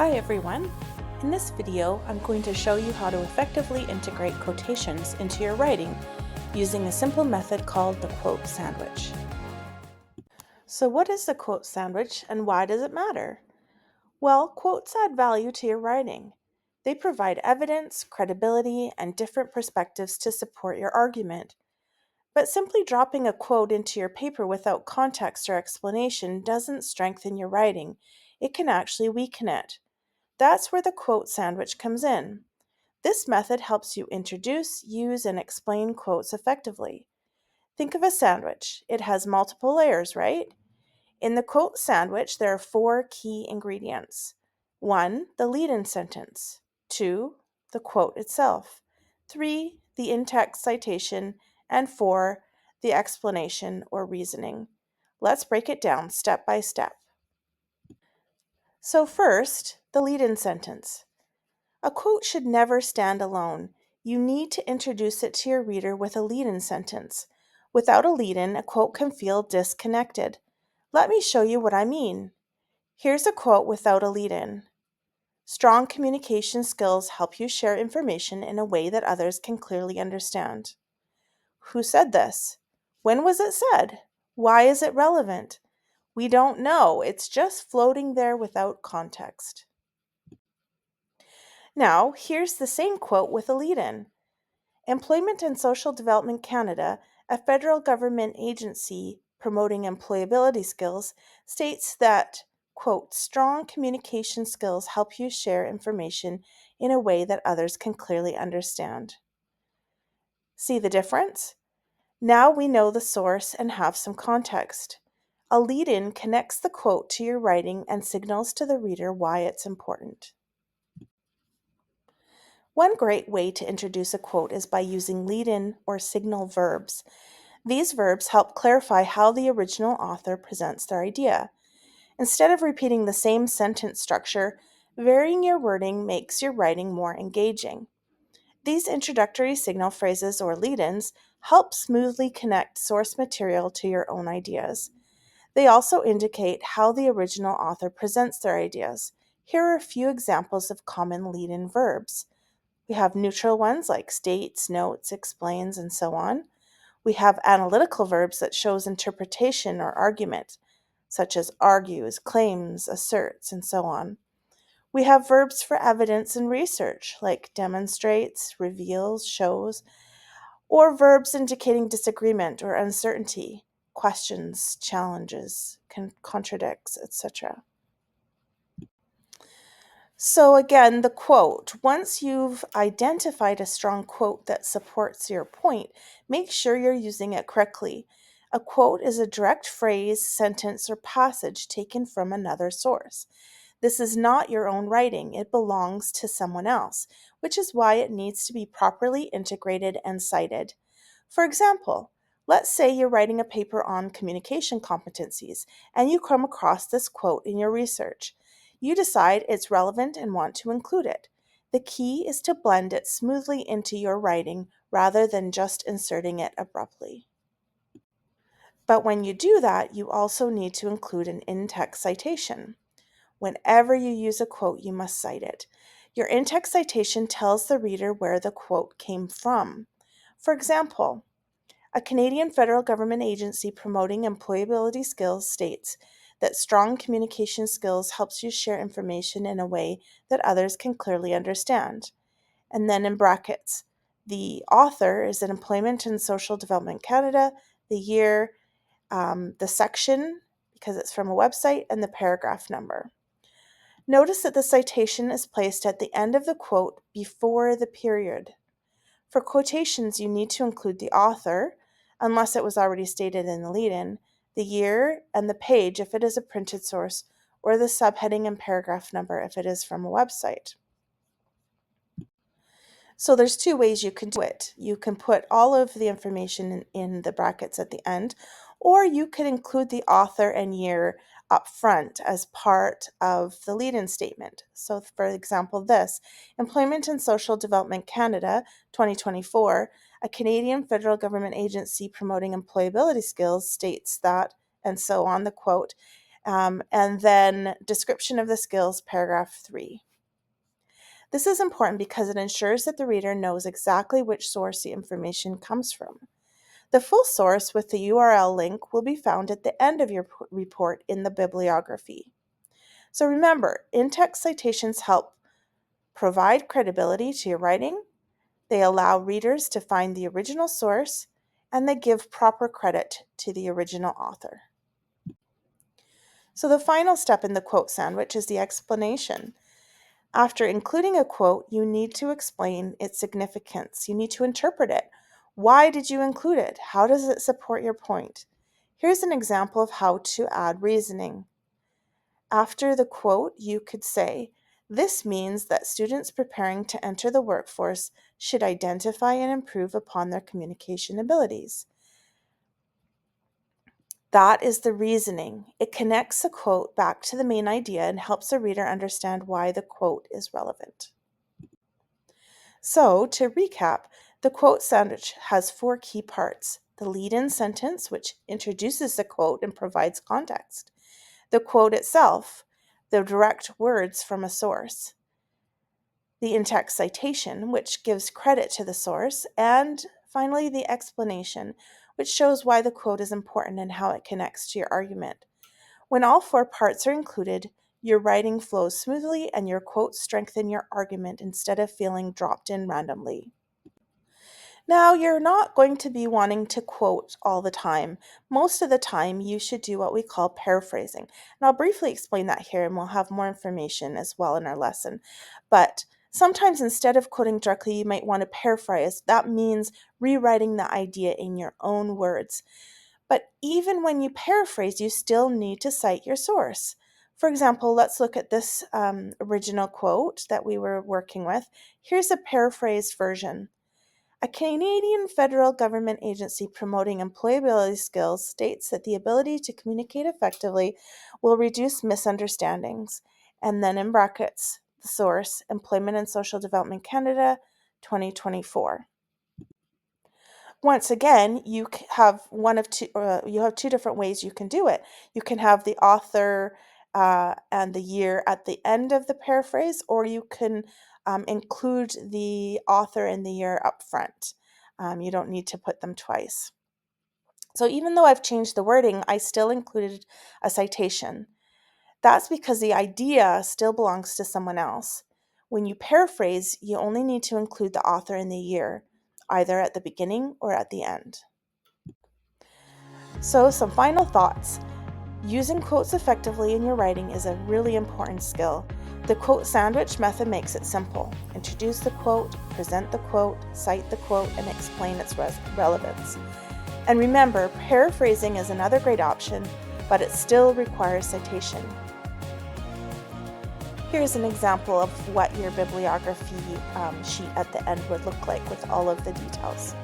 Hi everyone! In this video, I'm going to show you how to effectively integrate quotations into your writing using a simple method called the quote sandwich. So what is the quote sandwich and why does it matter? Well, quotes add value to your writing. They provide evidence, credibility, and different perspectives to support your argument. But simply dropping a quote into your paper without context or explanation doesn't strengthen your writing. It can actually weaken it. That's where the quote sandwich comes in. This method helps you introduce, use, and explain quotes effectively. Think of a sandwich. It has multiple layers, right? In the quote sandwich, there are 4 key ingredients. 1. The lead-in sentence. 2. The quote itself. 3. The in-text citation. And 4. The explanation or reasoning. Let's break it down step by step. So first, the lead-in sentence. A quote should never stand alone. You need to introduce it to your reader with a lead-in sentence. Without a lead-in, a quote can feel disconnected. Let me show you what I mean. Here's a quote without a lead-in. Strong communication skills help you share information in a way that others can clearly understand. Who said this? When was it said? Why is it relevant? We don't know. It's just floating there without context. Now, here's the same quote with a lead-in. Employment and Social Development Canada, a federal government agency promoting employability skills, states that, quote, strong communication skills help you share information in a way that others can clearly understand. See the difference? Now we know the source and have some context. A lead-in connects the quote to your writing and signals to the reader why it's important. One great way to introduce a quote is by using lead-in or signal verbs. These verbs help clarify how the original author presents their idea. Instead of repeating the same sentence structure, varying your wording makes your writing more engaging. These introductory signal phrases or lead-ins help smoothly connect source material to your own ideas. They also indicate how the original author presents their ideas. Here are a few examples of common lead-in verbs. We have neutral ones like states, notes, explains, and so on. We have analytical verbs that shows interpretation or argument, such as argues, claims, asserts, and so on. We have verbs for evidence and research, like demonstrates, reveals, shows, or verbs indicating disagreement or uncertainty, questions, challenges, contradicts, etc. So again, the quote. Once you've identified a strong quote that supports your point, make sure you're using it correctly. A quote is a direct phrase, sentence, or passage taken from another source. This is not your own writing. It belongs to someone else, which is why it needs to be properly integrated and cited. For example, let's say you're writing a paper on communication competencies and you come across this quote in your research. You decide it's relevant and want to include it. The key is to blend it smoothly into your writing rather than just inserting it abruptly. But when you do that, you also need to include an in-text citation. Whenever you use a quote, you must cite it. Your in-text citation tells the reader where the quote came from. For example, a Canadian federal government agency promoting employability skills states that strong communication skills helps you share information in a way that others can clearly understand. And then in brackets, the author is in Employment and Social Development Canada, the year, the section, because it's from a website, and the paragraph number. Notice that the citation is placed at the end of the quote before the period. For quotations, you need to include the author, unless it was already stated in the lead-in, the year, and the page if it is a printed source, or the subheading and paragraph number if it is from a website. So there's 2 ways you can do it. You can put all of the information in the brackets at the end, or you could include the author and year up front as part of the lead-in statement. So for example, this, Employment and Social Development Canada 2024, a Canadian federal government agency promoting employability skills states that, and so on the quote, And then description of the skills, paragraph 3. This is important because it ensures that the reader knows exactly which source the information comes from. The full source with the URL link will be found at the end of your report in the bibliography. So remember, in-text citations help provide credibility to your writing, they allow readers to find the original source, and they give proper credit to the original author. So the final step in the quote sandwich is the explanation. After including a quote, you need to explain its significance. You need to interpret it. Why did you include it? How does it support your point? Here's an example of how to add reasoning. After the quote, you could say, "This means that students preparing to enter the workforce should identify and improve upon their communication abilities." That is the reasoning. It connects the quote back to the main idea and helps the reader understand why the quote is relevant. So, to recap, the quote sandwich has 4 key parts: the lead-in sentence, which introduces the quote and provides context; the quote itself, the direct words from a source; the in-text citation, which gives credit to the source; and finally, the explanation, which shows why the quote is important and how it connects to your argument. When all 4 parts are included, your writing flows smoothly and your quotes strengthen your argument instead of feeling dropped in randomly. Now, you're not going to be wanting to quote all the time. Most of the time, you should do what we call paraphrasing. And I'll briefly explain that here, and we'll have more information as well in our lesson. But sometimes instead of quoting directly, you might want to paraphrase. That means rewriting the idea in your own words. But even when you paraphrase, you still need to cite your source. For example, let's look at this original quote that we were working with. Here's a paraphrased version. "A Canadian federal government agency promoting employability skills states that the ability to communicate effectively will reduce misunderstandings." And then in brackets, the source, Employment and Social Development Canada, 2024. Once again, have you have 2 different ways you can do it. You can have the author and the year at the end of the paraphrase, or you can include the author and the year up front. You don't need to put them twice. So even though I've changed the wording, I still included a citation. That's because the idea still belongs to someone else. When you paraphrase, you only need to include the author and the year, either at the beginning or at the end. So, some final thoughts. Using quotes effectively in your writing is a really important skill. The quote sandwich method makes it simple. Introduce the quote, present the quote, cite the quote, and explain its relevance. And remember, paraphrasing is another great option, but it still requires citation. Here's an example of what your bibliography sheet at the end would look like with all of the details.